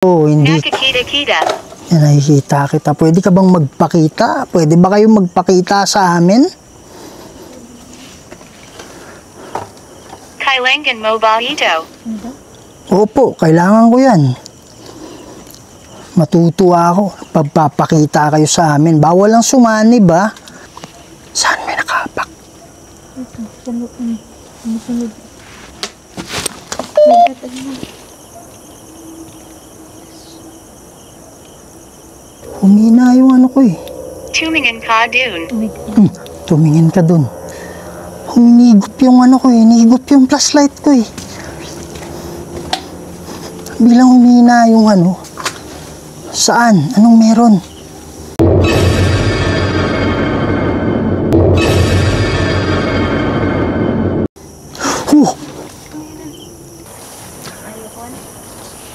Oh, hindi. Nakikita-kita. Yan, nakikita kita. Pwede ka bang magpakita? Pwede ba kayong magpakita sa amin? Kailangan mo ba ito? Opo, kailangan ko yan. Matutuwa ako. Pagpapakita kayo sa amin. Bawal lang sumani ba? Saan may nakapak? Ito, sunod. Humina yung ano ko eh. Tumingin ka dun. Tumingin ka dun. Hinigop yung ano ko eh. Hinigop yung flashlight ko eh. Bilang humina yung ano. Saan? Anong meron?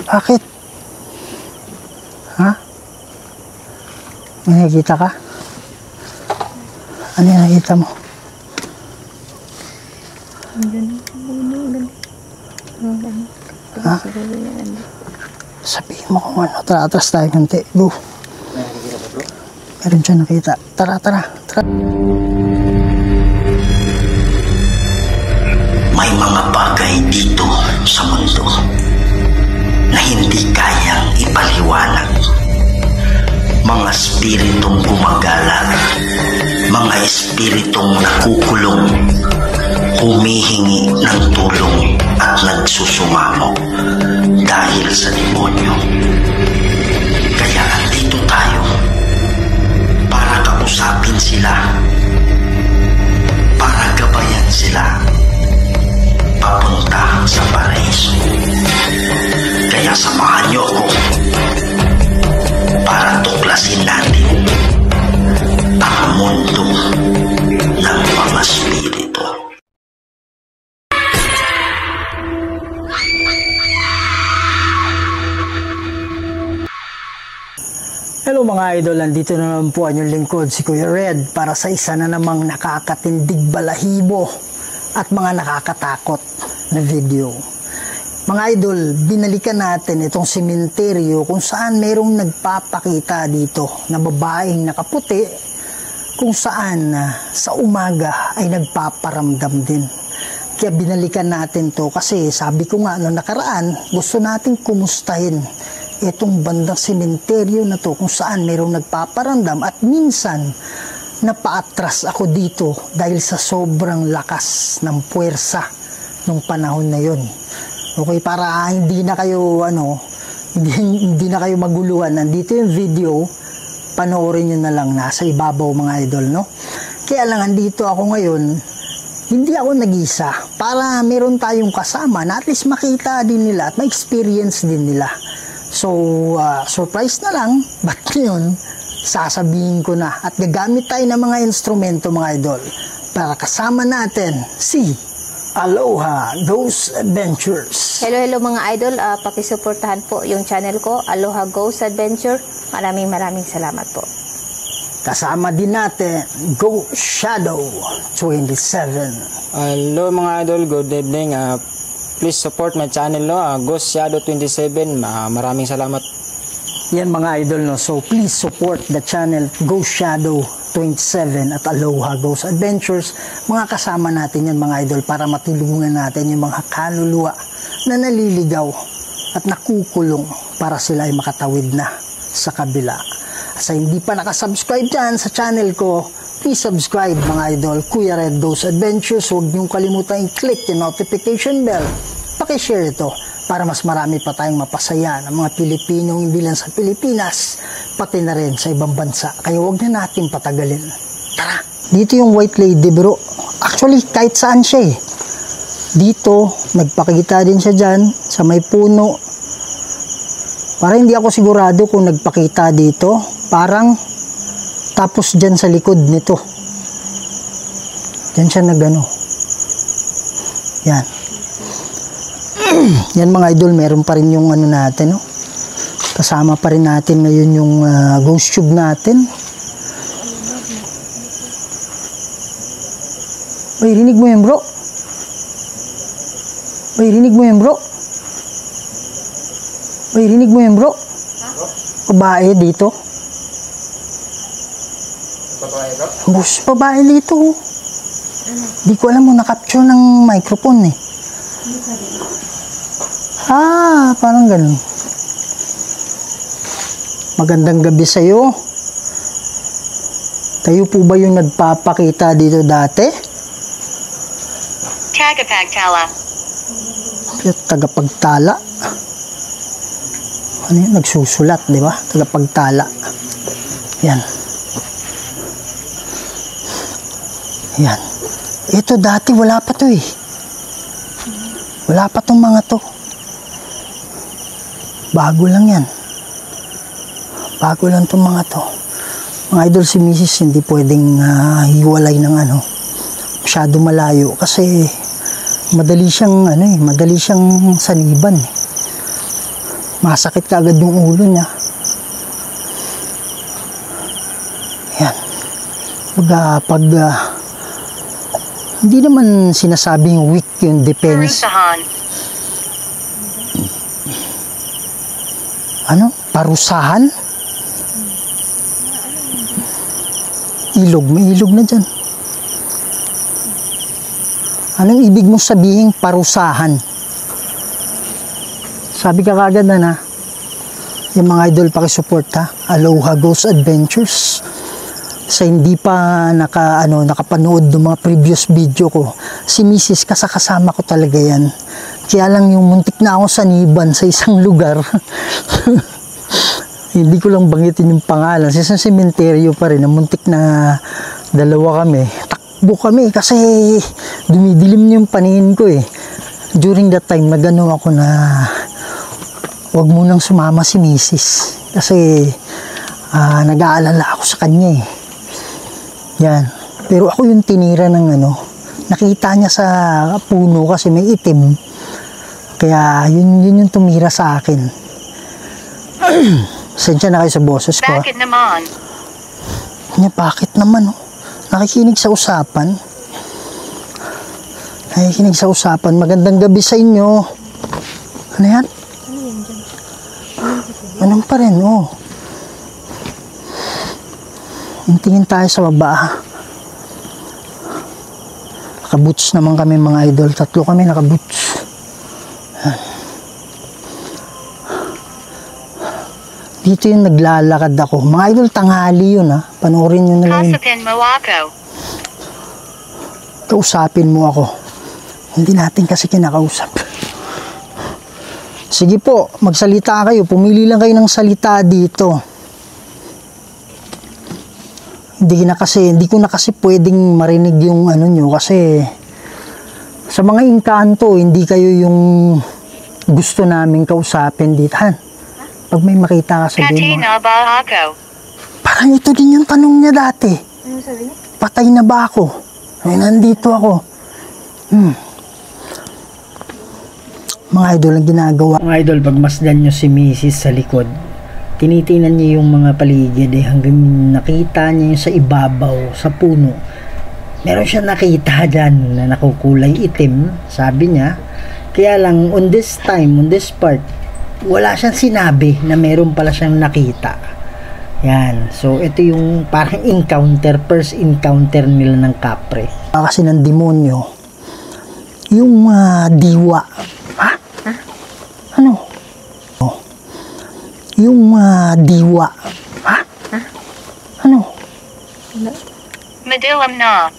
Bakit? Ha? May nakikita ka? Ano yung nakita mo? Ha? Sabihin mo kung ano. Tara, atras tayo konti. Go. Meron siya nakita. Tara. May mga bagay dito sa mundo na hindi kayang ipaliwanag. Mga espiritong gumagala, mga espiritong nakukulong, humihingi ng tulong at nagsusumamo dahil sa demonyo. Kaya andito tayo para kausapin sila, para gabayan sila papunta sa paraiso. Kaya samahan niyo ako para tuklasin natin ang mundo ng mga spirito. Hello mga idol, nandito na naman po ang inyong lingkod, si Kuya Red, para sa isa na namang nakakatindig balahibo at mga nakakatakot na video. Mga idol, binalikan natin itong sementeryo kung saan mayroong nagpapakita dito na babaeng nakaputi kung saan sa umaga ay nagpaparamdam din. Kaya binalikan natin to kasi sabi ko nga noong nakaraan, gusto natin kumustahin itong bandang sementeryo na to kung saan mayroong nagpaparamdam at minsan napaatras ako dito dahil sa sobrang lakas ng puwersa nung panahon na yon. Okay, para hindi na kayo hindi na kayo maguluhan. Nandito yung video, panoorin niyo na lang, nasa ibabaw mga idol, no? Kaya lang andito ako ngayon, hindi ako nag-isa para meron tayong kasama na at least makita din nila at ma-experience din nila. So, surprise na lang, but yun, sasabihin ko na at gagamit tayo ng mga instrumento mga idol para kasama natin si Aloha Ghost Adventures. Hello mga idol, pakisuportahan po yung channel ko, Aloha Ghost Adventure. Maraming salamat po. Kasama din natin Ghost Shadow 27. Hello mga idol, good evening. Please support my channel, Ghost Shadow 27. Maraming salamat. Yan mga idol, no? So please support the channel Ghost Shadow 27 at Aloha Ghost Adventures. Mga kasama natin yan mga idol para matulungan natin yung mga kaluluwa na naliligaw at nakukulong para sila ay makatawid na sa kabila. Sa hindi pa nakasubscribe dyan sa channel ko, please subscribe mga idol, Kuya Red Ghost Adventures. Huwag niyong kalimutan i-click yung notification bell. Pakishare ito para mas marami pa tayong mapasaya ng mga Pilipino, hindi lang sa Pilipinas, pati na rin sa ibang bansa. Kaya huwag na natin patagalin. Tara! Dito yung white lady bro. Actually, kahit saan siya eh. Dito, nagpakita din siya dyan, sa may puno. Para hindi ako sigurado kung nagpakita dito. Parang, tapos dyan sa likod nito. Dyan siya nagano. Yan. Yan mga idol, meron pa rin yung ano natin, no? Kasama pa rin natin ngayon yung ghost tube natin. Ay, rinig mo yan bro. Ay, rinig mo yan bro. Uy, rinig mo yun, bro? Babae dito. Bus, babae dito. Di ko alam mo, na-capture ng microphone eh. Parang ganun. Magandang gabi sa'yo. Kayo po ba yung nagpapakita dito dati? Tagapagtala. Tagapagtala. Ano yun? Nagsusulat, di ba? Tagapagtala. Yan. Yan. Ito dati wala pa to eh. Wala pa tong mga to. Bago lang yan. Bago lang tong mga to. Mga idol, si Mrs. hindi pwedeng hiwalay ng masyado malayo kasi madali siyang madali siyang saniban eh. Masakit kaagad yung ulo niya. Yan. Pag hindi naman sinasabing weak yung defense. Parusahan. Ano? Parusahan? Ilog. May ilog na dyan. Anong ibig mong sabihin parusahan? Sabi ka kagad na yung mga idol pakisupport ha. Aloha Ghost Adventures. Sa hindi pa nakapanood ng mga previous video ko, si Mrs. kasama ko talaga yan. Kaya lang yung muntik na ako saniban sa isang lugar. Hindi ko lang banggitin yung pangalan. Sa isang sementeryo pa rin, muntik na dalawa kami. Takbo kami kasi dumidilim yung paningin ko eh. During that time, nagano ako na wag mo nang sumama si Mrs. Kasi nag-aalala ako sa kanya eh. Yan. Pero ako yung tinira ng nakita niya sa puno kasi may itim. Kaya yun yung tumira sa akin. Sensya na kayo sa boses ko. Bakit naman? Bakit naman? Nakikinig sa usapan. Nakikinig sa usapan. Magandang gabi sa inyo. Ano yan? Anong pa rin, Tingin tayo sa baba. Nakaboots naman kami mga idol. 3 kami nakaboots. Dito yung naglalakad ako. Mga idol, tanghali yun Panoorin nyo na lang. Kausapin mo ako. Kausapin mo ako. Hindi natin kasi kinakausap. Sige po, magsalita kayo. Pumili lang kayo ng salita dito. Hindi ko na kasi pwedeng marinig yung nyo kasi sa mga engkanto, hindi kayo yung gusto namin kausapin dito. Pag may makita ka sa Patay na ba ako? Parang ito din yung tanong niya dati. Ano sabi niya? Patay na ba ako? Ay, nandito ako. Mga idol, ang ginagawa. Mga idol, pag masdan nyo si Mrs. sa likod, tinitingnan niya yung mga paligid hanggang nakita niya yung sa ibabaw, sa puno. Meron siya nakita dyan na nakukulay itim, sabi niya. Kaya lang, on this part, wala siyang sinabi na meron pala siyang nakita. Yan. So, ito yung parang first encounter nila ng kapre. Kasi ng demonyo, yung diwa. Ha? Ano? Yung diwa. Ha? Ano? Madilim na.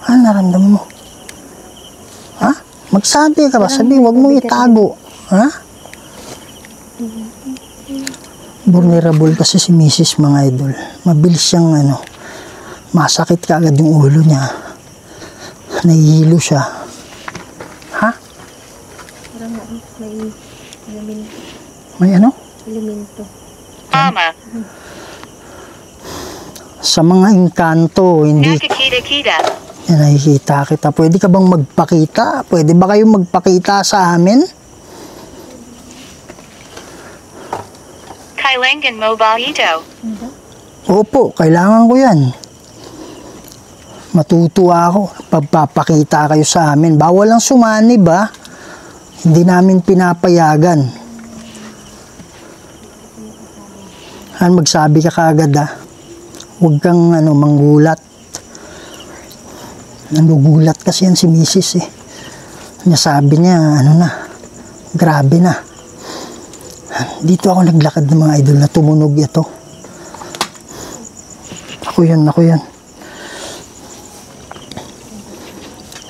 Ano naramdaman mo? Ha? Magsabi ka ba? Sabi, wag mo itago. Ha? Vulnerable kasi si Mrs. mga idol. Mabilis siyang masakit ka agad yung ulo niya. Nahihilo siya. Ha? Parang may elemento. May Elemento. Ama. Sa mga engkanto, hindi Nakikita-kita. nakikita kita. Pwede ka bang magpakita? Pwede ba kayong magpakita sa amin? Kailangan mo ba ito? Opo, kailangan ko yan. Matutuwa ako. Pagpapakita kayo sa amin. Bawal lang sumanib, Hindi namin pinapayagan. Magsabi ka kagad huwag kang manggulat. Nagugulat kasi yan si Mrs. Nasabi niya, grabe na. Dito ako naglakad ng mga idol na tumunog ito. Ako yun.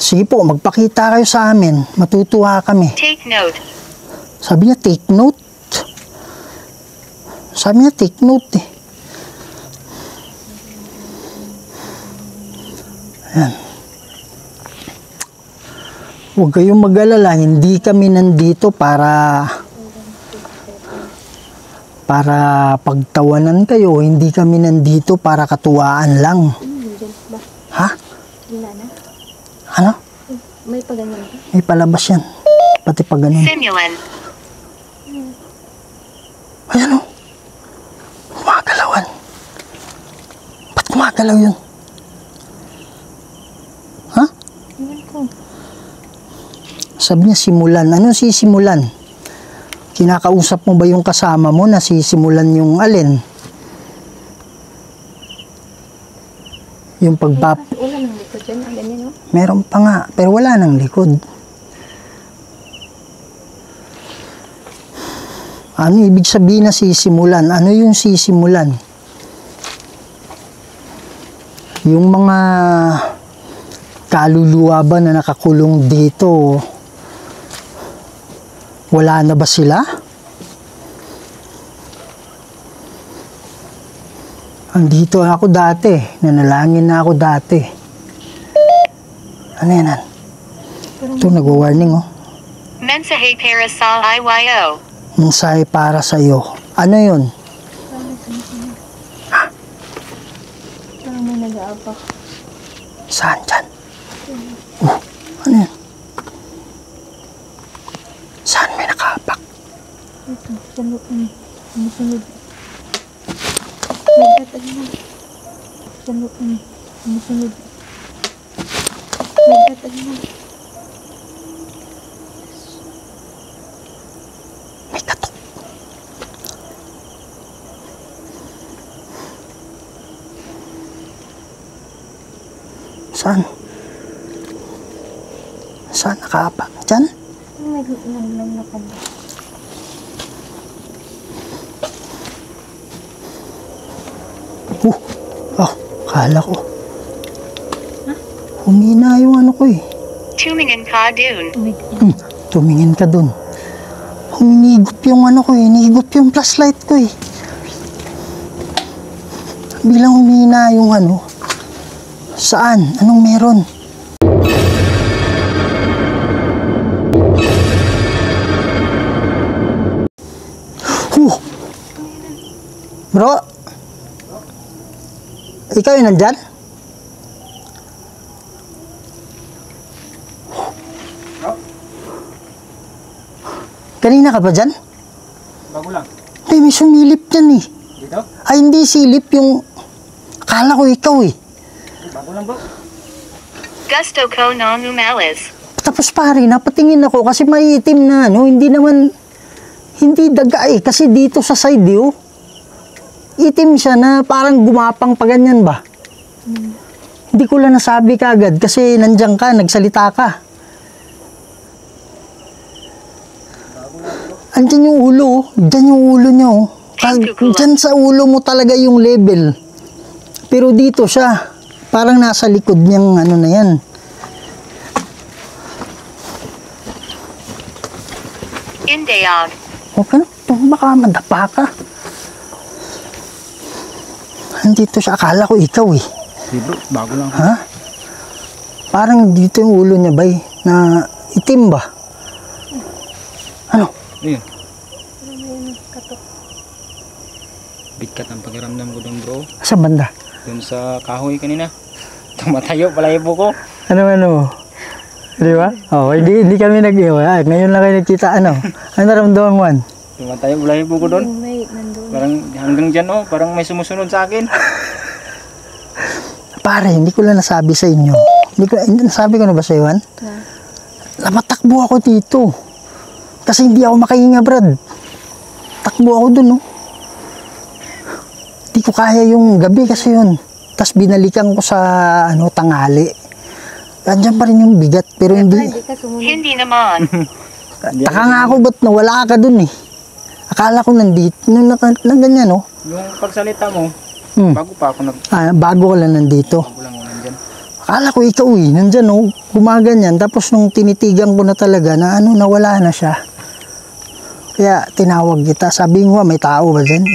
Sige po, magpakita kayo sa amin. Matutuwa kami. Take note. Sabi niya, take note. Ayan. Huwag kayong mag-alala, hindi kami nandito para pagtawanan kayo, hindi kami nandito para katuwaan lang. Ha? Ano? May paganyan ka? May palabas yan. Pati pag ganun. Simulant. Ayan gumagalawan. Ba't gumagalaw yun? Ha? Sabi niya simulan. Ano sisimulan? Kinakausap mo ba yung kasama mo na sisimulan yung alin? Yung Wala nang likod dyan. Ganyan, no? Meron pa nga, pero wala nang likod. Ano ibig sabihin na sisimulan? Ano yung sisimulan? Yung mga kaluluwa ba na nakakulong dito, wala na ba sila? Andito ako dati. Nanalangin na ako dati. Ano yan? Ito, nag-warning Mensahe para sa iyo. Mensahe para sa'yo. Ano yun? Parang may nag-aapak. Saan dyan? Ano yun? Saan may nakaapak? Ito, sunod. Sunod. Nagdadali na. Sunod. Sunod. Nagdadali na. May katok. Saan? Saan nakaapak? Dyan? Naglalakad. Kala ko. Humina yung ano ko Tumingin ka dun. Tumingin ka dun. Humigop yung ano ko hinigop yung flashlight ko Bilang humina yung ano. Saan? Anong meron? Bro? Ikaw yung nandyan? Kanina ka pa dyan? Bago lang. May sumilip dyan Dito? Ay, hindi silip yung... Akala ko ikaw Bago lang bro. Gusto ko nang umalis. Tapos pare, napatingin ako kasi may itim na hindi naman... Hindi daga kasi dito sa side itim siya na parang gumapang pa ganyan ba? Hindi ko lang nasabi kagad kasi nandiyan ka, nagsalita ka. Andyan yung ulo, dyan yung ulo niya Dyan sa ulo mo talaga yung level. Pero dito siya, parang nasa likod niyang ano na yan. Indayag. Okay, baka madapa ka. Andito siya, akala ko ikaw Bro, bago lang. Ha? Parang dito yung ulo niya na itim ba? Ano? Ayun. Bigat ang pakiramdam ko dun bro. Sa banda? Dun sa kahoy kanina. Tumatayo pala ibo ko. Ano? Di ba? Hindi kami nag-iwa. Ngayon lang kayo nagkita. Ano naramdaman mo? Tumatayo pala ibo ko dun. May nandun. Parang hanggang dyan parang may sumusunod sa akin. Pare, hindi ko lang nasabi sa inyo. Nasabi ko na ba sa iwan? Napatakbo ako dito. Kasi hindi ako makahinga, Brad. Takbo ako dun, no. Hindi ko kaya yung gabi kasi yun. Tapos binalikan ko sa tanghali. Andiyan pa rin yung bigat, pero hindi. Hindi naman. Taka nga ako, ba't nawala ka dun eh. Akala ko nandito, nung ganyan, no. Yung pagsalita mo, bago pa ako Bago ka lang nandito. lang nandyan. Akala ko ikaw nandyan, no. Gumaganyan. Tapos nung tinitigan ko na talaga na nawala na siya. Kaya tinawag kita. Sabi mo, may tao ba dyan?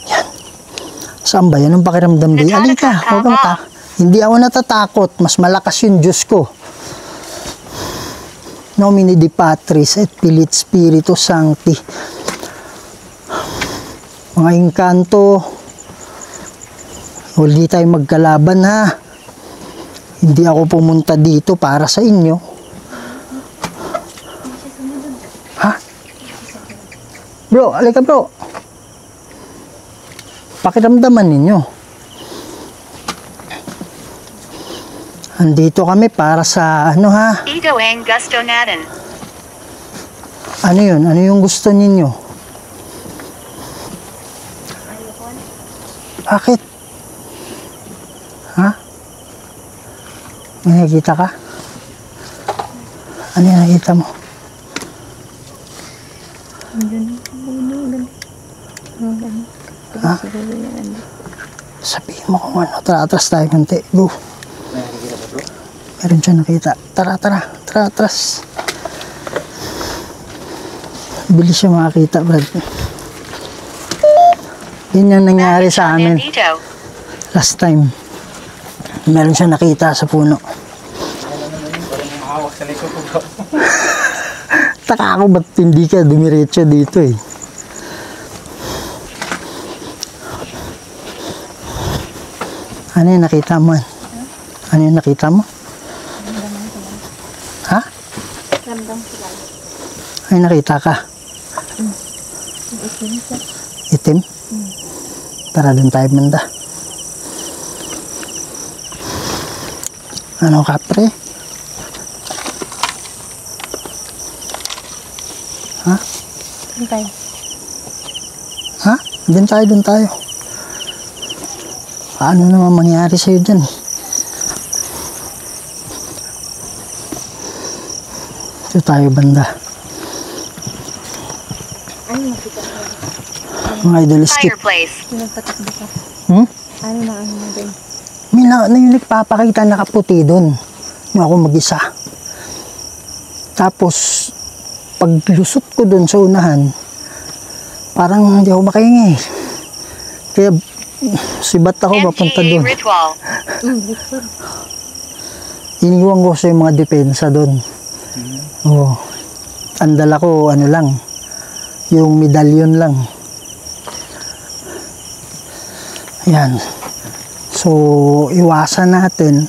Yan. Saan ba yan? Ang pakiramdam din? Alika, huwag kang hindi ako natatakot. Mas malakas yung Diyos ko. Nomine Di Patris et Filii Spiritus Sancti. Mga engkanto, hindi tayo magkalaban ha. Hindi ako pumunta dito para sa inyo. Ha? Bro, alika bro. Pakiramdaman ninyo. Andito kami para sa ha? Ito ang gusto natin. Ano yun? Ano yung gusto ninyo? Bakit? Ha? May nakikita ka? Ano yung nakikita mo? Ha? Sabihin mo kung ano. Tara, atras tayo konti. Go. Meron siya nakita. Tara, atras. Bilis siya makakita, Brad. Yun yung nangyari sa amin Nandito. last time. Meron siya nakita sa puno. Mahawak sa likod ko. Taka ako ba't hindi ka dumiretso dito eh. Ano yung nakita mo? Ano yung nakita mo? Ha? Ramdam sila. Ay, nakita ka? Itim? Tara, dun tayo banda. Ano ka, pre? Ha? Okay. Ha? Dun tayo. Ano naman mangyari sa'yo dyan? Ito tayo banda. Ano makita ko? Mga idol, skip. Fireplace. Nagpatakbo ka. Ano na din? May yung nagpapakita nakaputi doon. Yung ako mag-isa. Tapos, pag lusot ko doon sa unahan, parang hindi ako makahingi. Kaya, sibat ako papunta MTA doon. ritual. Iniwan ko sa yung mga depensa doon. Oo. Ang dala ko, ano lang, yung medalyon lang. Yan. So, iwasan natin.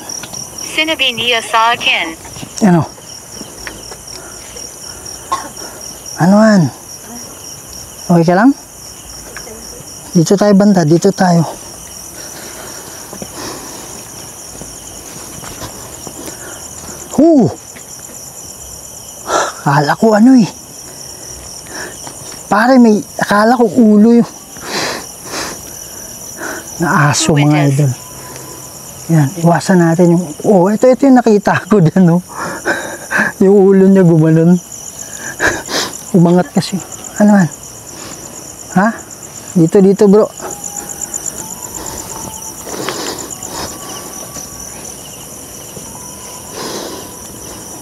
Sinabi niya sa akin. Ano? Anuan? Okay ka lang? Dito tayo banda, dito tayo. Akala ko ano eh. Pare, akala ko ulo yung na aso, mga idol. Yan, iwasan natin yung, ito yung nakita ko dyan, no? Yung ulo niya gumanon. Umangat kasi. Ano man? Ha? Dito bro.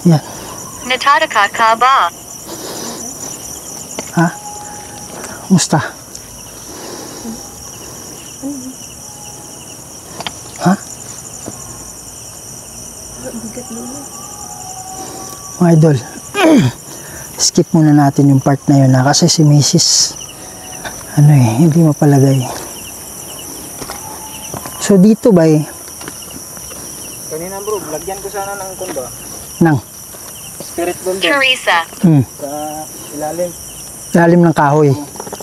Yan. Natataka ka ba? Ha? Musta? Ha? Mga idol, skip muna natin yung part na yun kasi si Mrs. Hindi mapalagay. So dito ba Kanina bro, lagyan ko sana ng kondo. Nang? Spirit gold Teresa. sa ilalim. Lalim ng kahoy.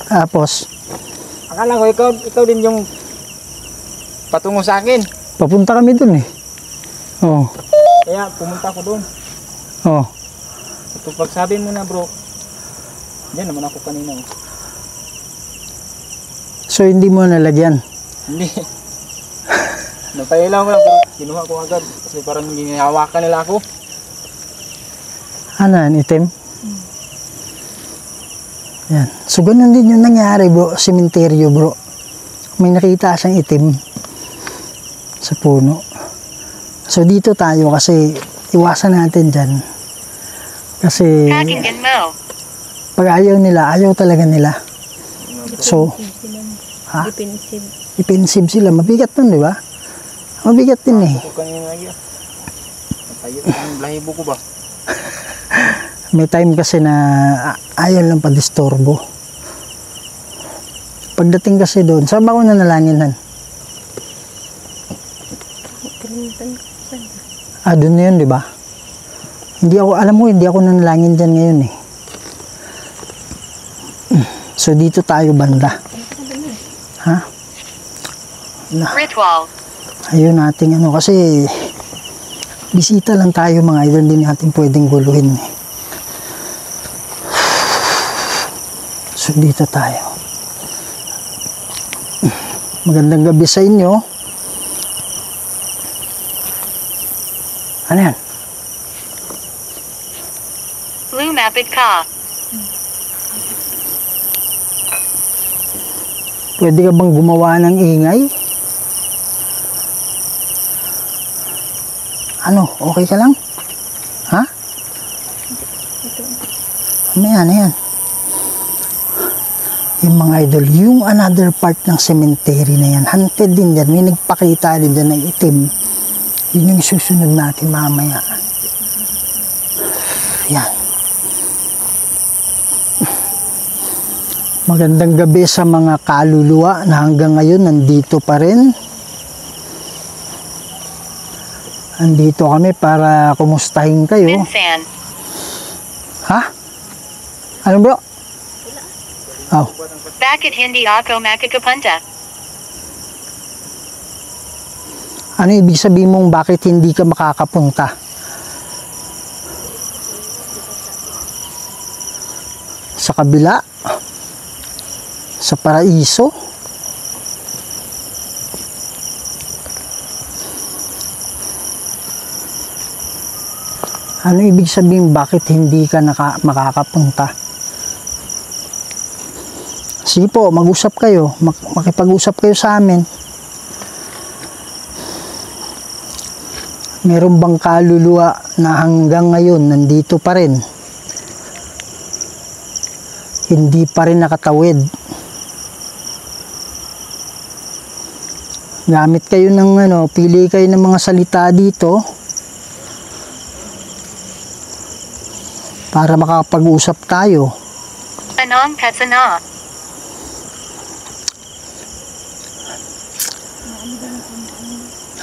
Tapos, Akala ko ikaw din yung patungo sa akin. papunta kami dun eh. Oo. Kaya pumunta ko doon. Oo. Ito pagsabi mo na bro. Diyan naman ako kanina. So hindi mo nalagyan. Hindi. Napailaw ko lang pero kinuha ko agad kasi parang ginahawakan nila ako. Ano yan, itim? Yan. So ganun din yung nangyari bro, sementeryo bro. May nakita siyang itim sa puno. So dito tayo kasi iwasan natin dyan. Kasi Pakinggan mo. pag ayaw nila, ayaw talaga nila. So, ha? Defensive sila. Mabigat nun, di ba? Mabigat din eh. Ako kanina lagi. Napayot ang lahibo ko ba? May time kasi na ayaw lang pa-disturbo. Pagdating kasi doon, saan ba ako nanalanginan? Doon na yun, di ba? Hindi ako, alam mo, hindi ako nanalangin dyan ngayon eh. So, dito tayo banda. Ha? Ritual. Ayun nating ano, kasi bisita lang tayo mga idol, hindi natin pwedeng guluhin eh. So, dito tayo. Magandang gabi sa inyo. Ano yan? Lumapit ka. Pwede ka bang gumawa ng ingay? Ano? Okay ka lang? Ha? Ayan, ayan. Yung mga idol, yung another part ng cemetery na yan, haunted din dyan. May nagpakita din dyan ng itim. Yun yung susunod natin mamaya. Yan. Magandang gabi sa mga kaluluwa na hanggang ngayon nandito pa rin. Andito kami para kumustahin kayo. Minsan. Ha? Ano bro? Oh. Bakit hindi ako makakapunta? Ano ibig sabihin mong bakit hindi ka makakapunta? Sa kabila? Sa paraiso? Ano ibig sabihin bakit hindi ka makakapunta? Sige po, mag-usap kayo. Makipag-usap kayo sa amin. Meron bang kaluluwa na hanggang ngayon nandito pa rin? Hindi pa rin nakatawid. Gamit kayo ng pili kayo ng mga salita dito para makapag-usap tayo. Anong kasana?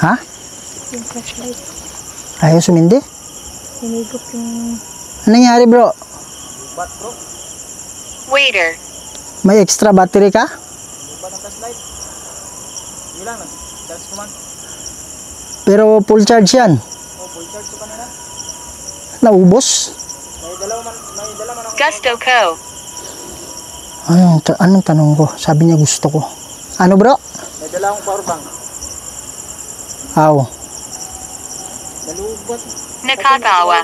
Ha? Yung flashlight. Ayaw sumindi? Hinigop yung... Ano nangyari bro? Waiter. May extra battery ka? Pero full charge yan. Naubos? Gusto ko. Anong tanong ko? Sabi niya gusto ko. Ano bro? May dala akong power bank. Aw. Nalubat. Nakakawa.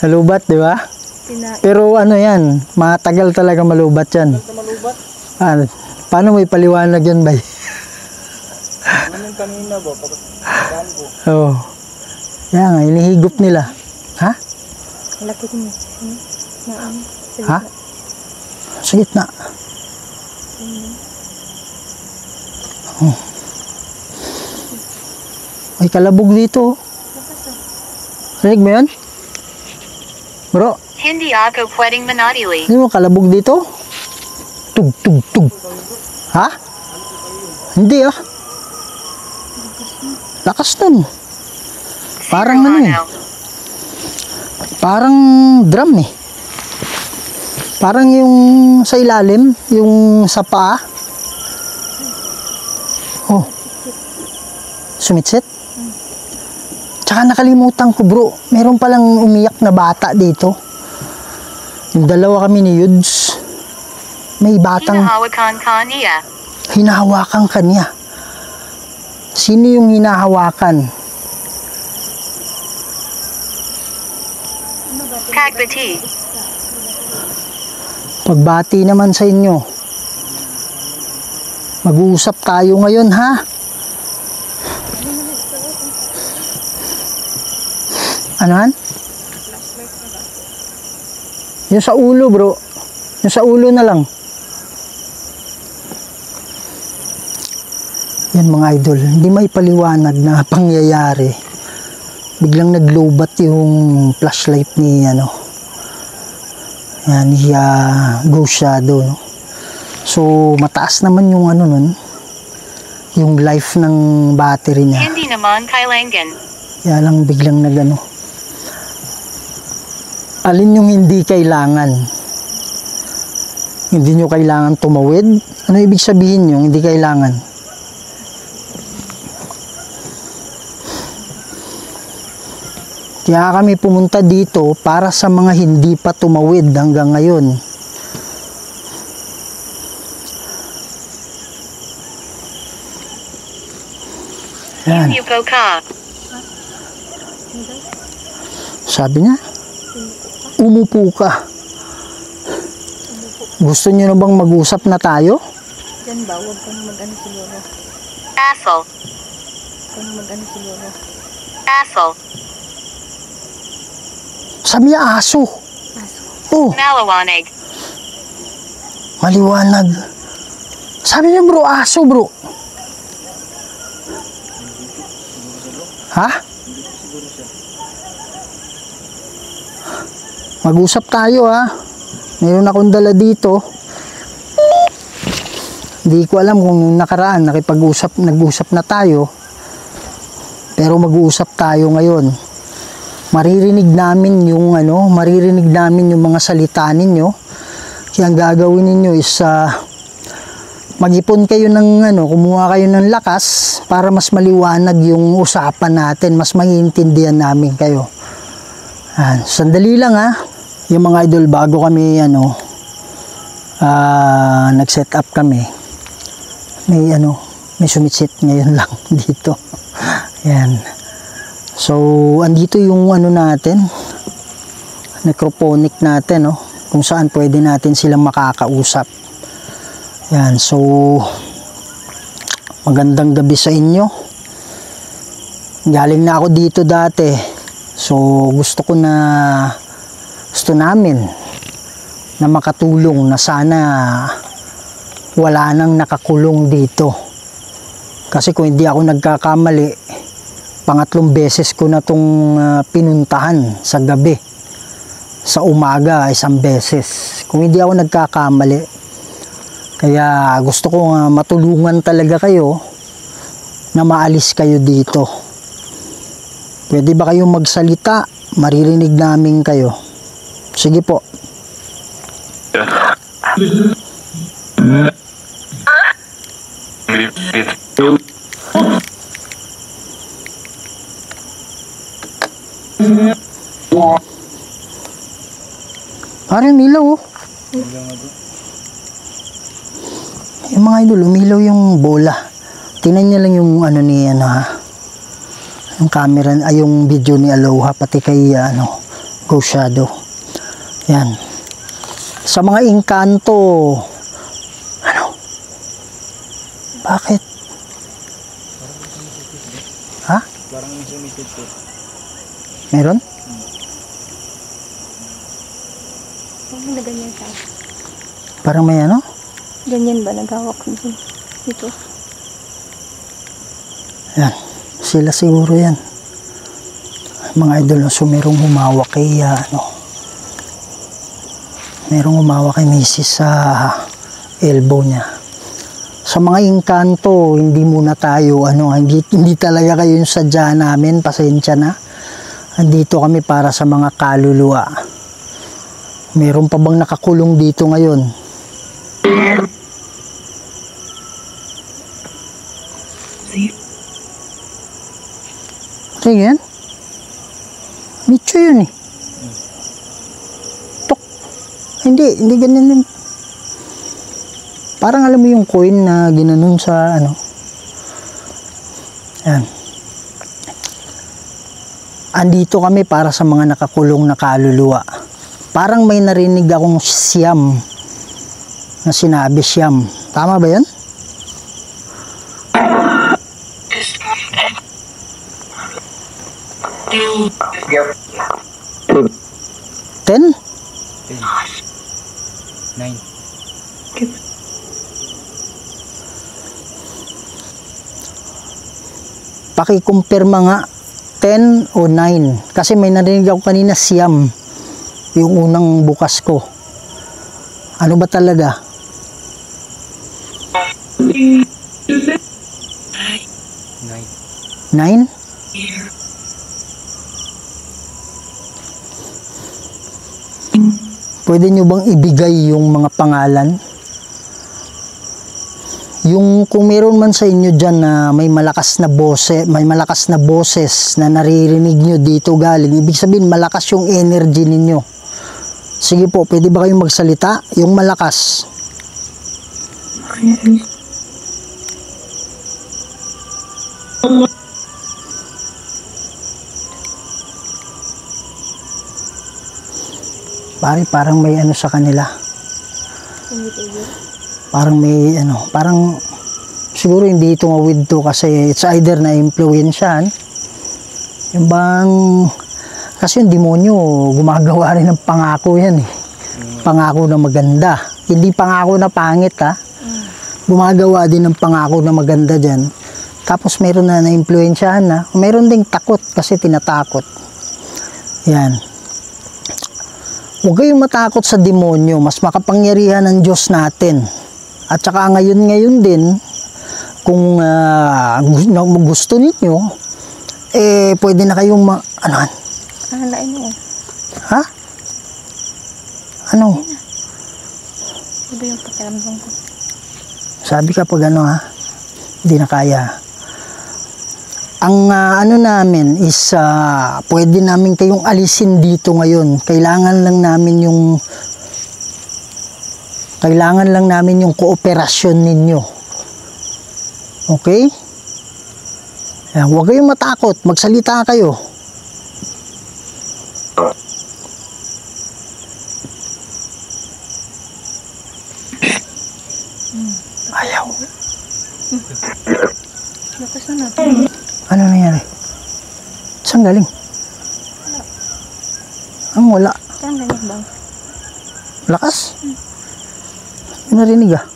Nalubat, di ba? Pero ano yan, matagal talaga malubat yan. Malubat? Paano may paliwanag yan, bay? Anong kanina ba? Pagkaan ko. Oo. Yan nga, inihigop nila. Ha? Laki din. Ha? Sa gitna. May kalabog dito. Rinig mo yan? Bro, Hindi ako pwedeng manatili. hindi mo kalabog dito? Tug, tug, tug. Ha? Hindi ah. Lakas nun. Parang ano eh. Parang drum eh. Parang yung sa ilalim, yung sa paa. Oh. Sumitsit? Tsaka nakalimutan ko bro, meron palang umiyak na bata dito. Yung dalawa kami ni Yudes. May batang Hinahawakan ka niya. hinahawakan kanya. Sino yung hinahawakan? Kagbati. Pagbati naman sa inyo. Mag-uusap tayo ngayon ha. Anuhan? Yung sa ulo bro. Yung sa ulo na lang. Yan mga idol. Hindi maipaliwanag na pangyayari. Biglang naglobat yung flashlight ni ano. Yan, ni Ghost Shadow. No? So, mataas naman yung ano nun. Yung life ng battery niya. Hindi naman kailangan. Kaya lang biglang nagano. Alin yung hindi kailangan? Hindi nyo kailangan tumawid? Ano ibig sabihin yung hindi kailangan? Kaya kami pumunta dito para sa mga hindi pa tumawid hanggang ngayon. Yan. Yuko ka. Sabi niya, umupo ka. Gusto niyo na bang mag-usap na tayo? Diyan ba? Huwag kang mag-ano siguro. Asshole. Huwag kang mag-ano siguro. Asshole. Sabi niya, aso. Oh, Malawanag. maliwanag. Sabi niya bro, aso bro. Ha? Mag-usap tayo ha. Meron akong dala dito. Hindi ko alam kung nakaraan nag-usap na tayo. Pero mag-uusap tayo ngayon. Maririnig namin yung mga salita ninyo. Kaya ang gagawin ninyo is mag-ipon kayo ng kumuha kayo ng lakas para mas maliwanag yung usapan natin, mas maiintindihan namin kayo. Sandali lang ha. Yung mga idol, bago kami nag-set up kami. May sumitsit ngayon lang dito. Yan. So, andito yung natin, necrophonic natin, kung saan pwede natin silang makakausap. Yan, so, magandang gabi sa inyo. Galing na ako dito dati. So, gusto namin na makatulong na sana wala nang nakakulong dito. Kasi kung hindi ako nagkakamali, pangatlong beses ko na itong pinuntahan sa gabi. Sa umaga, isang beses. Kung hindi ako nagkakamali. Kaya gusto ko matulungan talaga kayo na maalis kayo dito. Pwede ba kayong magsalita? Maririnig namin kayo. Sige po. Parang umilaw oh. Yung mga idol, umilaw yung bola. Tingnan niyo lang yung yung camera, yung video ni Aloha, pati kay Ghost Shadow. Yan. Sa mga engkanto, bakit? Ha? Parang sumisid po. Meron? Parang na ganyan siya. Parang may Ganyan ba naghawak dito? Dito. Yan. Sila siguro yan. Mga idol, so merong humawak kay merong humawak kay Mrs. sa elbow niya. Sa mga engkanto, hindi muna tayo hindi talaga kayo yung sadya namin, pasensya na. Andito kami para sa mga kaluluwa. Meron pa bang nakakulong dito ngayon? Sige yan. yun eh. Tok. Hindi ganyan yun. Parang alam mo yung coin na ginanon sa ano. Yan. Andito kami para sa mga nakakulong na kaluluwa. Parang may narinig akong siyam na sinabi siyam. Tama ba yan? Ten? 9. Pakikumpirma nga 10 o 9 kasi may narinig ako kanina siyam yung unang bukas ko. Ano ba talaga? 9? Pwede nyo bang ibigay yung mga pangalan? Yung kung meron man sa inyo dyan na may malakas na boses na naririnig nyo dito galing, ibig sabihin malakas yung energy ninyo. Sige po, pwede ba kayong magsalita? Yung malakas. Parang may ano sa kanila. Parang may ano, parang siguro hindi ito mawid to kasi it's either na influensyan. Yung bang, kasi yung demonyo gumagawa rin ng pangako yan eh. Pangako na maganda. Hindi pangako na pangit ha. Gumagawa din ng pangako na maganda dyan. Tapos meron na na-influensyahan na. Meron ding takot kasi tinatakot. Yan. Huwag kayong matakot sa demonyo. Mas makapangyarihan ng Diyos natin. At saka ngayon din, kung gusto ninyo, pwede na kayong anohan? Alain mo. Ha? Ano? Iba yung pakiramdam ko. Sabi ka pag ano ha? Hindi na kaya. Ang ano namin is pwede namin kayong alisin dito ngayon. Kailangan lang namin yung kooperasyon ninyo. Okay? Yan, huwag kayong matakot. Magsalita kayo. Ayaw. Lakas na natin. Ano nangyari? Saan galing? Ang wala. Saan galing bang? Lakas? Narinig ah.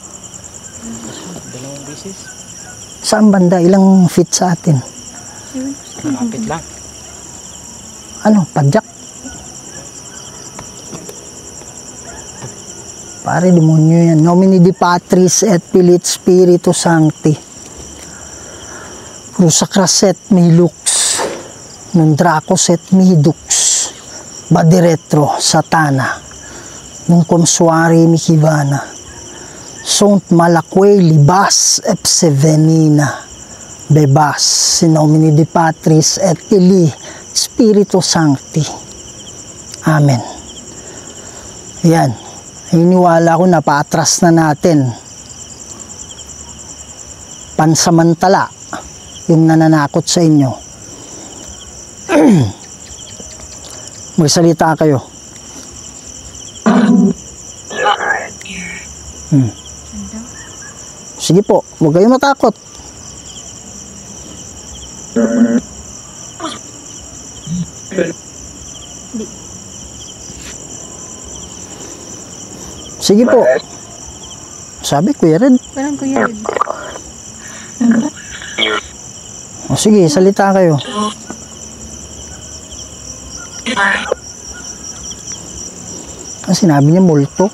Dalawang beses. Saan banda? Ilang feet sa atin? Malapit lang. Ano? Padyak? Pare, demonyo yan. Nomine di Patris et Filii Spiritus Sancti. Rusacras et Milux. Non Dracos et Midux. Badiretro Satana. Non Consuari Mikivana. Sunt Malaque Libas Epse Venina. Bebas. In nomine di Patris et Filii Spiritus Sancti. Amen. Yan. Iniwala ko na paatras na natin. Pansamantala yung nananakot sa inyo. Magsalita kayo. Sige po, huwag kayong matakot. Sige po. Sabi, Kuya Red. Walang Kuya Red. O sige, salita kayo. Ang sinabi niya, multo.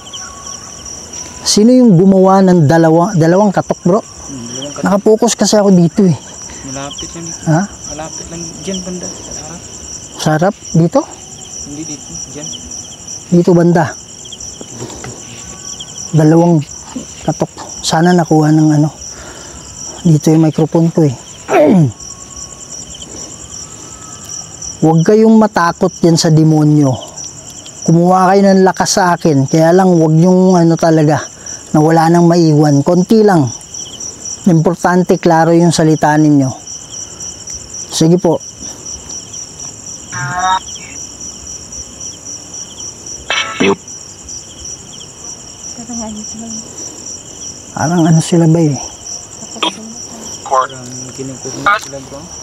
Sino yung gumawa ng dalawang katok, bro? Nakapokus kasi ako dito eh. Malapit lang dito. Ha? Malapit lang dyan banda. Sa harap. Sarap? Dito? Hindi dito. Dyan. Dito banda. Dalawang katok. Sana nakuha ng ano. Dito yung microphone ko eh. Huwag kayong matakot yan sa demonyo. Kumuha kayo ng lakas sa akin. Kaya lang huwag yung talaga na wala nang maiwan. Konti lang. Importante, klaro yung salita ninyo. Sige po. Parang sila ba eh.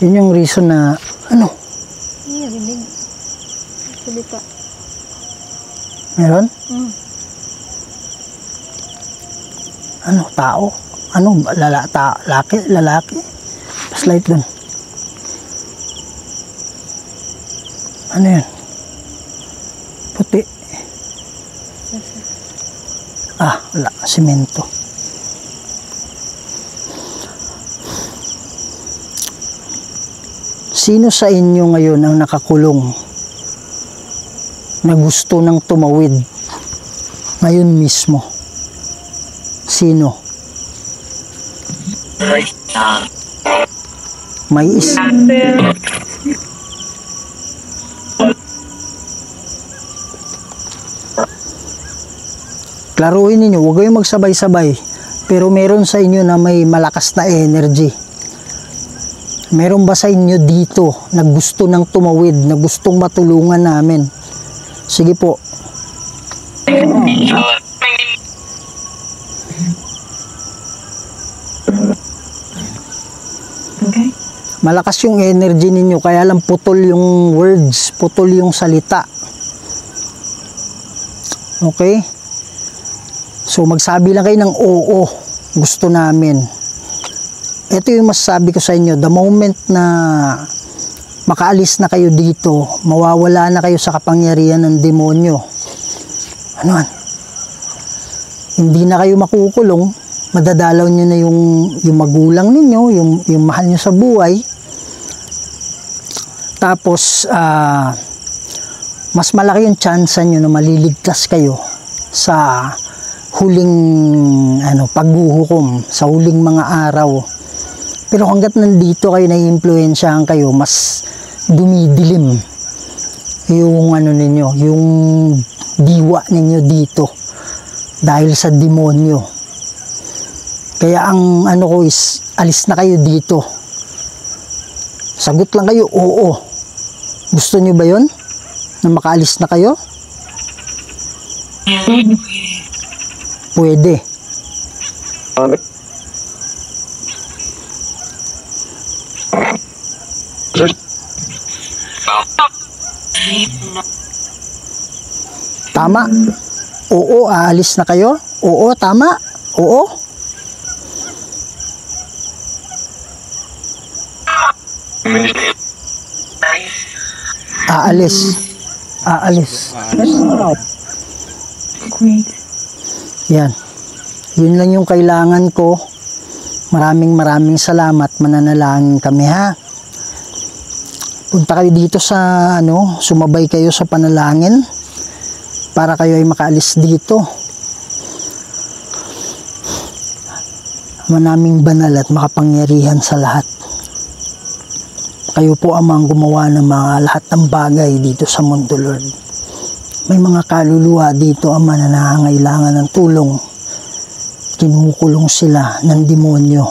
Yun yung reason na Salita. meron? Tao? Lalaki? Slide dun. Ano yan? Puti. Wala. Simento. Sino sa inyo ngayon ang nakakulong na gusto ng tumawid ngayon mismo? Sino? May klaruhin ninyo, huwag kayong magsabay-sabay, pero meron sa inyo na may malakas na energy. Meron ba sa inyo dito na gusto ng tumawid, na gustong matulungan namin? Sige po. Malakas yung energy ninyo, kaya lang putol yung words, putol yung salita. Okay? So magsabi lang kayo ng oo, gusto namin. Ito yung masasabi ko sa inyo, the moment na makaalis na kayo dito, mawawala na kayo sa kapangyarihan ng demonyo. Hindi na kayo makukulong, madadalaw nyo na yung magulang ninyo, yung mahal nyo sa buhay. Tapos, mas malaki yung chance nyo na maliligtas kayo sa huling paghuhukom, sa huling mga araw. Pero hanggat nandito kayo, naiimpluwensyahan kayo, mas dumidilim yung ninyo, yung diwa ninyo dito dahil sa demonyo. Kaya ang ko is, alis na kayo dito. Sagot lang kayo, oo. Gusto nyo ba yun? Na makaalis na kayo? Pwede. Tama. Oo, aalis na kayo? Oo, tama. Oo. Aalis. Yan. Yun lang yung kailangan ko. Maraming salamat. Mananalangin kami, ha. Punta kayo dito sa sumabay kayo sa panalangin para kayo ay makaalis dito. Manaming banal at makapangyarihan sa lahat. Kayo po ang gumawa ng mga lahat ng bagay dito sa mundo, Lord. May mga kaluluwa dito, Ama, na nangangailangan ng tulong. Kinukulong sila ng demonyo.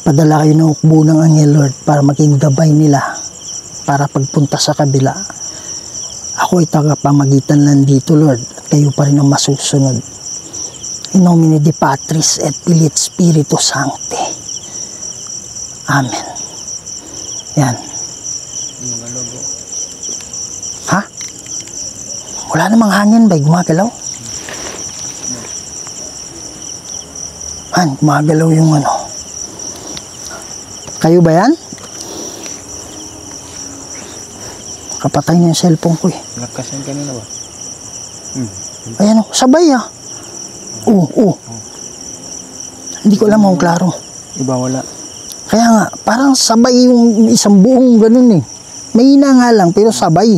Padala kayo ng hukbo ng anghel, Lord, para maging gabay nila para pagpunta sa kabila. Ako ay tagapamagitan lang dito, Lord, at kayo pa rin ang masusunod. In nomine Dei Patris et Filii et Spiritus Sancti. Amen. Yan. Ha? Wala namang hangin ba? Gumagalaw? Gumagalaw yung Kayo ba yan? Kapatay na yung cellphone ko eh. Lakas yan kanina ba? Ayan sabay ah. Oo. Hindi ko alam kung klaro. Iba wala. Kaya nga, parang sabay yung isang buong ganun eh. May hina nga lang, pero sabay.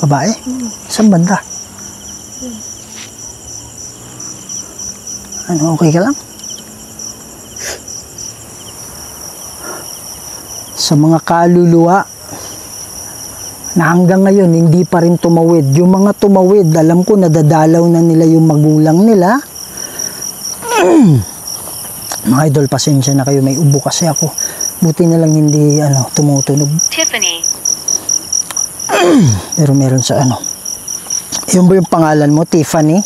Babae? Isang banda? Okay ka lang? sa mga kaluluwa na hanggang ngayon hindi pa rin tumawid. Yung mga tumawid, alam ko nadadalaw na nila yung magulang nila. Mga idol, pasensya na kayo, may ubo kasi ako. Buti na lang hindi tumutunog. Tiffany. Pero meron sa Yun ba yung pangalan mo, Tiffany?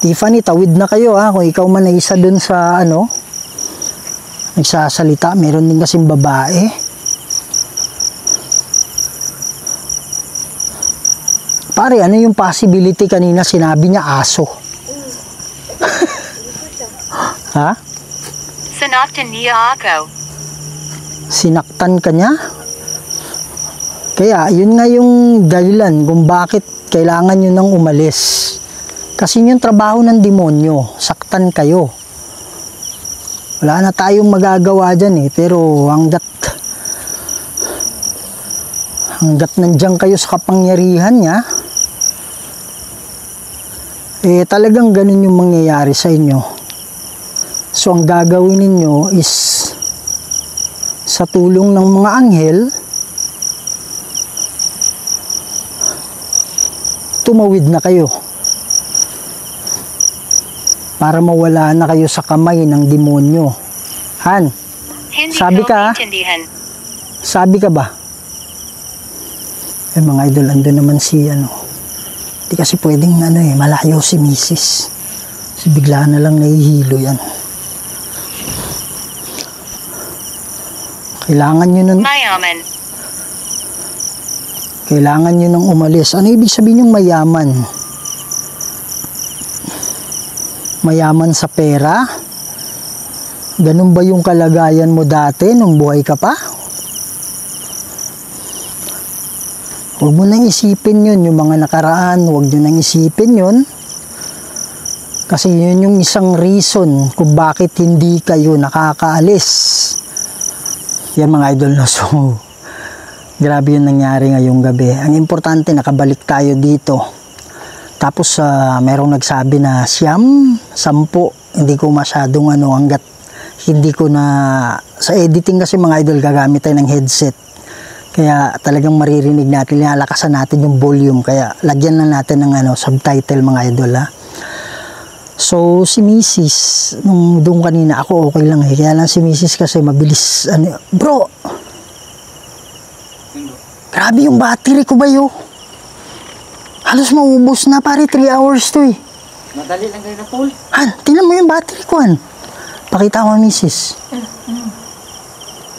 Tiffany, tawid na kayo ha. Kung ikaw man ay isa dun sa nagsasalita, meron din kasing babae. Pare, ano yung possibility kanina sinabi niya aso? Ha? Sinaktan niya ako. Sinaktan ka niya? Kaya, yun nga yung dahilan kung bakit kailangan nyo nang umalis. Kasi yung trabaho ng demonyo, saktan kayo. Wala na tayong magagawa dyan pero hanggat nandiyan kayo sa kapangyarihan niya, talagang ganun yung mangyayari sa inyo. So, ang gagawin ninyo is sa tulong ng mga anghel, tumawid na kayo para mawala na kayo sa kamay ng demonyo. Han, Hindi sabi ko ka? maintindihan. Sabi ka ba? Mga idol, andun naman si Hindi kasi pwedeng malayo si Mrs. Kasi bigla na lang nahihilo yan. Kailangan nyo nun Mayaman. Kailangan nyo nang umalis. Ano ibig sabihin yung mayaman? Mayaman sa pera? Ganun ba yung kalagayan mo dati nung buhay ka pa? Huwag mo nang isipin yun, yung mga nakaraan. Huwag nyo nang isipin yun. Kasi yun yung isang reason kung bakit hindi kayo nakakaalis. Yan mga idol, no? So, grabe yung nangyari ngayong gabi. Ang importante, nakabalik tayo dito. Tapos, merong nagsabi na 10, hindi ko masyadong hanggat hindi ko na, sa editing kasi mga idol, gagamit tayo ng headset. Kaya talagang maririnig natin, lalakasan natin yung volume. Kaya lagyan na natin ng subtitle mga idol ha. So, si Mrs. nung doon kanina, ako okay lang Kaya lang si Mrs. kasi mabilis, bro! Grabe yung battery ko ba yun? Halos maubos na, pare 3 hours to Madali lang kayo na, Paul. Han, tingnan mo yung battery ko, Han. Pakita ko, Mrs.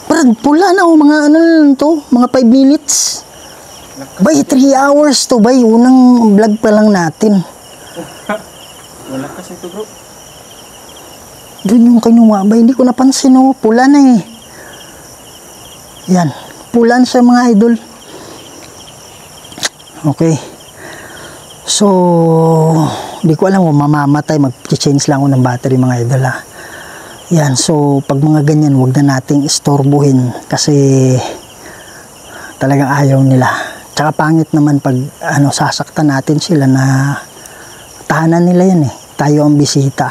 Brad, pula na mga mga 5 minutes. Bay, 3 hours to, bay. Unang vlog pa lang natin. Wala kasi ito, bro. Doon yung kinuha, bay. Hindi ko napansin, pula na Yan, pulan sa mga idol. Okay. So, hindi ko alam kung mamamatay, mag-change lang ako ng battery mga idol ha. Yan, so pag mga ganyan, huwag na nating istorbohin kasi talagang ayaw nila. Tsaka pangit naman pag sasaktan natin sila na tahanan nila yan Tayo ang bisita.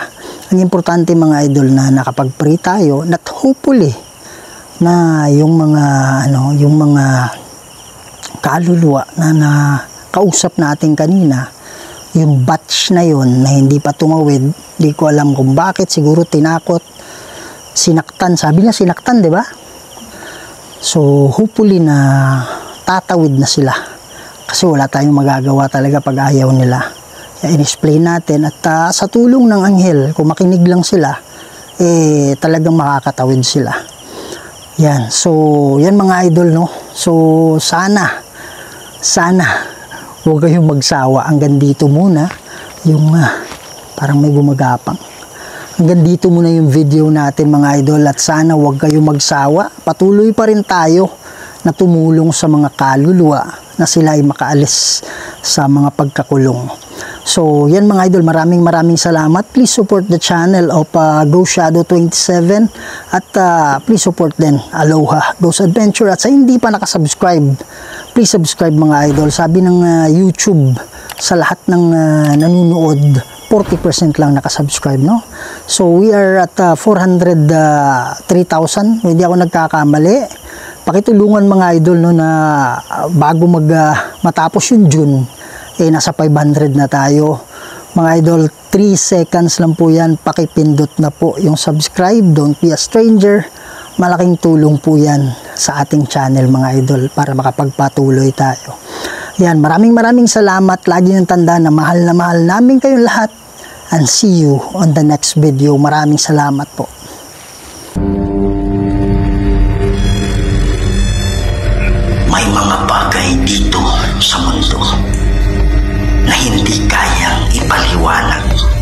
Ang importante mga idol na nakapag-pray tayo, not hopefully na yung mga kaluluwa na kausap natin kanina, yung batch na yon na hindi pa tumawid, di ko alam kung bakit, siguro tinakot, sinaktan, sabi niya sinaktan, di ba? So hopefully na tatawid na sila kasi wala tayong magagawa talaga pag ayaw nila. Kaya in-explain natin at sa tulong ng anghel, kung makinig lang sila, talagang makakatawid sila. Yan, so yan mga idol, no? So sana huwag kayong magsawa. Hanggang dito muna yung parang may gumagapang. Hanggang dito muna yung video natin mga idol at sana huwag kayong magsawa. Patuloy pa rin tayo na tumulong sa mga kaluluwa na sila ay makaalis sa mga pagkakulong. So yan mga idol, maraming salamat. Please support the channel of Ghost Shadow 27 at please support din Aloha Ghost Adventure. At sa hindi pa nakasubscribe, please subscribe mga idol. Sabi ng YouTube, sa lahat ng nanonood, 40% lang nakasubscribe, no? So we are at 403,000, hindi ako nagkakamali. Pakitulungan mga idol, no, na bago matapos yung June, nasa 500 na tayo. Mga idol, 3 seconds lang po yan, pakipindot na po yung subscribe, don't be a stranger. Malaking tulong po yan sa ating channel mga idol para makapagpatuloy tayo. Yan, maraming salamat. Lagi niyong tandaan na mahal namin kayong lahat, and see you on the next video. Maraming salamat po. May mga bagay dito sa mundo na hindi kayang ipaliwanag